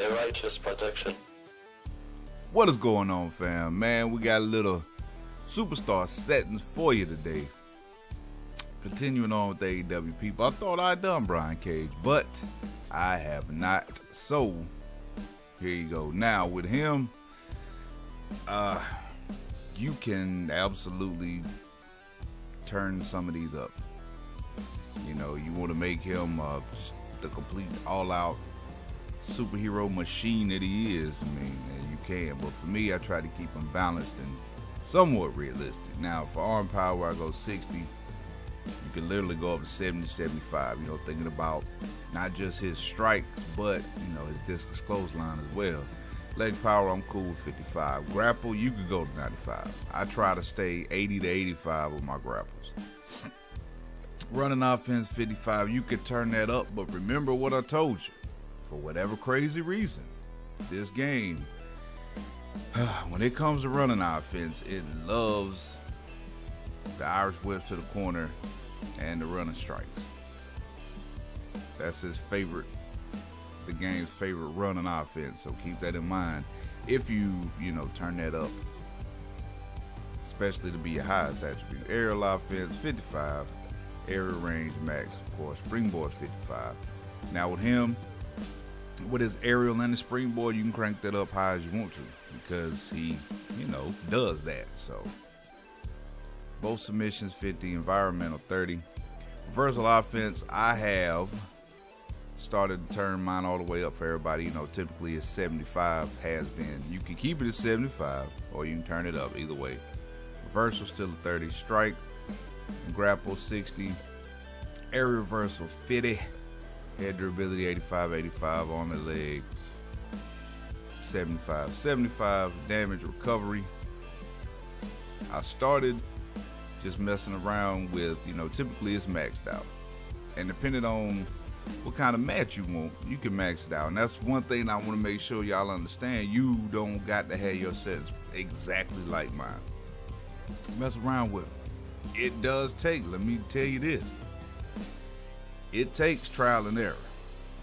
A righteous protection. What is going on, fam? Man, we got a little superstar settings for you today. Continuing on with the AEW people. I thought I'd done Brian Cage, but I have not. So, here you go. Now, with him, you can absolutely turn some of these up. You know, you want to make him just the complete all-out superhero machine that he is. I mean, you can. But for me, I try to keep him balanced and somewhat realistic. Now, for arm power, I go 60. You can literally go up to 70, 75. You know, thinking about not just his strikes, but, you know, his discus clothesline as well. Leg power, I'm cool with 55. Grapple, you could go to 95. I try to stay 80 to 85 with my grapples. Running offense, 55. You could turn that up, but remember what I told you. For whatever crazy reason, this game, when it comes to running offense, it loves the Irish whips to the corner and the running strikes. That's his favorite, the game's favorite running offense. So keep that in mind if you turn that up, especially to be your highest attribute. Aerial offense, 55. Aerial range max, of course. Springboard, 55. Now with him, with his aerial and his springboard, you can crank that up high as you want to because he, does that. So both submissions, 50. Environmental, 30. Reversal offense, I have started to turn mine all the way up for everybody. Typically it's 75, has been. You can keep it at 75 or you can turn it up, either way. Reversal still a 30. Strike, grapple, 60. Aerial reversal, 50. Head durability, 85, 85. Arm and leg, 75. 75. Damage recovery. I started just messing around with, typically it's maxed out. And depending on what kind of match you want, you can max it out. And that's one thing I want to make sure y'all understand. You don't got to have your sets exactly like mine. Mess around with them. It does take, let me tell you this, it takes trial and error.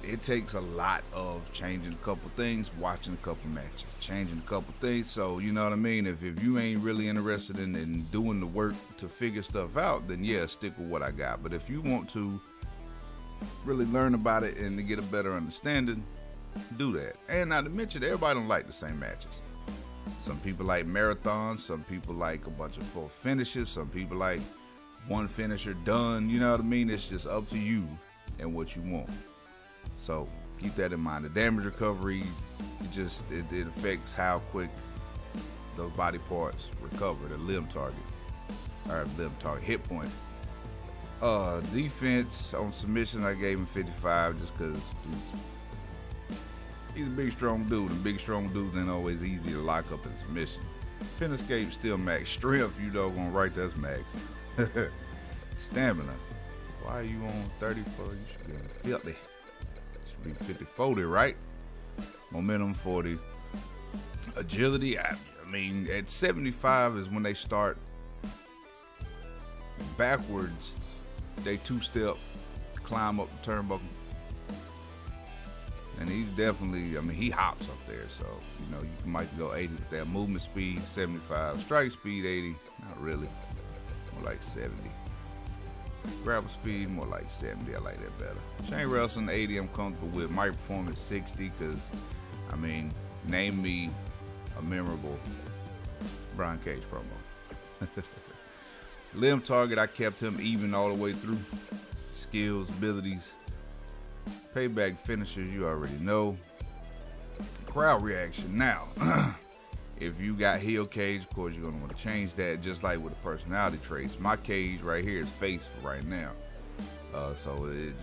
It takes a lot of changing a couple things, watching a couple matches, changing a couple things. So, you know what I mean? If you ain't really interested in doing the work to figure stuff out, then yeah, stick with what I got. But if you want to really learn about it and to get a better understanding, do that. And not to mention, everybody don't like the same matches. Some people like marathons, some people like a bunch of full finishes, some people like one finisher done. You know what I mean? It's just up to you and what you want. So keep that in mind. The damage recovery, it affects how quick those body parts recover. The limb target, hit point. Defense on submission, I gave him 55 just because he's a big, strong dude, and big, strong dudes ain't always easy to lock up in submissions. Pin escape still max. Strength, you doggone right, that's max. Stamina. Why are you on 34? You should be on 50. Should be 50, 40, right? Momentum, 40. Agility, I mean, at 75 is when they start backwards. They two-step, climb up the turnbuckle. And he's definitely, he hops up there. So, you might go 80 with that. Movement speed, 75. Strike speed, 80. Not really. More like 70. Grapple speed, more like 70. I like that better. Chain wrestling, 80. I'm comfortable with. My performance, 60. Because, name me a memorable Brian Cage promo. Limb target, I kept him even all the way through. Skills, abilities. Payback finishers, you already know. Crowd reaction. Now, if you got heel Cage, of course, you're going to want to change that, just like with the personality traits. My Cage right here is face for right now. So, it,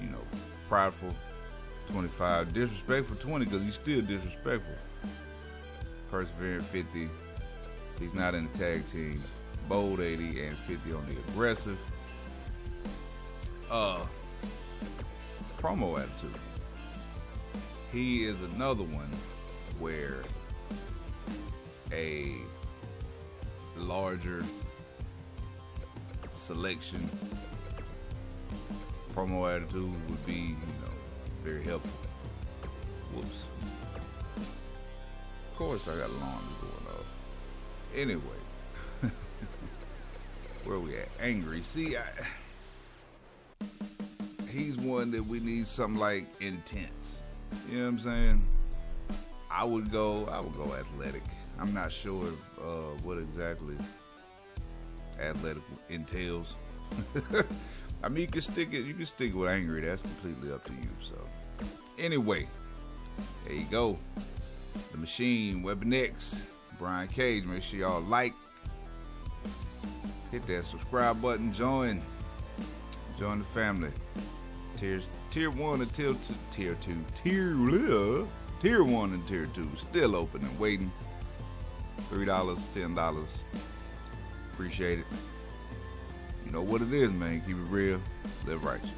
prideful, 25. Disrespectful, 20, because he's still disrespectful. Perseverant, 50. He's not in the tag team. Bold, 80, and 50 on the aggressive. Promo attitude. He is another one where a larger selection promo attitude would be, very helpful. Whoops. course I got alarms going off. Anyway, where we at? Angry. See, he's one that we need something like intense. You know what I'm saying? I would go athletic. I'm not sure what exactly athletic entails. I mean, you can stick with angry. That's completely up to you. So, anyway, there you go. The Machine, Weapon X, Brian Cage. Make sure y'all like, hit that subscribe button, join the family. Tier 1 and Tier 2, Tier 1 and Tier 2 still open and waiting. $3, $10. Appreciate it. You know what it is, man. Keep it real. Live righteous.